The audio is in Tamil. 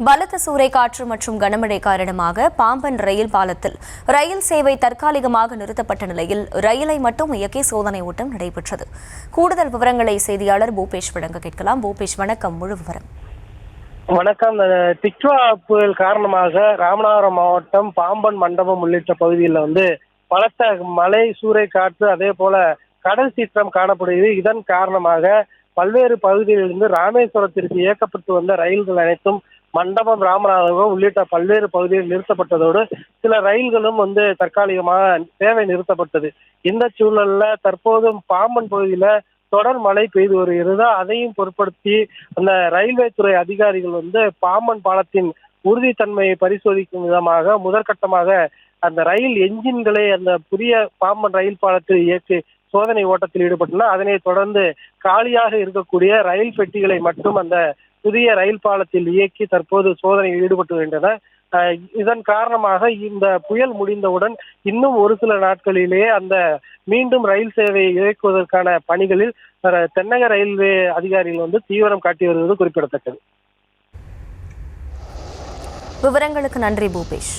பலத்த சூறைக்காற்று மற்றும் கனமழை காரணமாக பாம்பன் ரயில் பாலத்தில் ரயில் சேவை தற்காலிகமாக நிறுத்தப்பட்ட நிலையில் ரயிலை மட்டும் இயக்கி சோதனை ஓட்டம் நடைபெற்றது. கூடுதல் விவரங்களை செய்தியாளர் பூபேஷ் வழங்க கேட்கலாம். பூபேஷ், வணக்கம். முழு விவரம். வணக்கம். டிக்வா புயல் காரணமாக ராமநாதபுரம் மாவட்டம் பாம்பன் மண்டபம் உள்ளிட்ட பகுதியில் பலத்த மழை, சூறைக்காற்று, அதே போல கடல் சீற்றம் காணப்படுகிறது. இதன் காரணமாக பல்வேறு பகுதிகளிலிருந்து ராமேஸ்வரத்திற்கு இயக்கப்பட்டு வந்த ரயில்கள் அனைத்தும் மண்டபம், ராமநாதபுரம் உள்ளிட்ட பல்வேறு பகுதிகளில் நிறுத்தப்பட்டதோடு சில ரயில்களும் தற்காலிகமாக சேவை நிறுத்தப்பட்டது. இந்த சூழல்ல தற்போது பாம்பன் பகுதியில தொடர் மழை பெய்து வருகிறது. அதையும் பொருட்படுத்தி அந்த ரயில்வே துறை அதிகாரிகள் பாம்பன் பாலத்தின் உறுதித்தன்மையை பரிசோதிக்கும் விதமாக முதற்கட்டமாக அந்த ரயில் என்ஜின்களை அந்த புதிய பாம்பன் ரயில் பாலத்தில் இயக்கி சோதனை ஓட்டத்தில் ஈடுபட்டனர். அதனைத் தொடர்ந்து காலியாக இருக்கக்கூடிய ரயில் பெட்டிகளை மட்டும் அந்த புதிய ரயில் பாலத்தில் இயக்கி தற்போது சோதனையில் ஈடுபட்டு வருகின்றனர். இதன் காரணமாக இந்த புயல் முடிந்தவுடன் இன்னும் ஒரு சில நாட்களிலேயே அந்த மீண்டும் ரயில் சேவையை இயக்குவதற்கான பணிகளில் தென்னக ரயில்வே அதிகாரிகள் தீவிரம் காட்டி வருவது குறிப்பிடத்தக்கது. விவரங்களுக்கு நன்றி பூபேஷ்.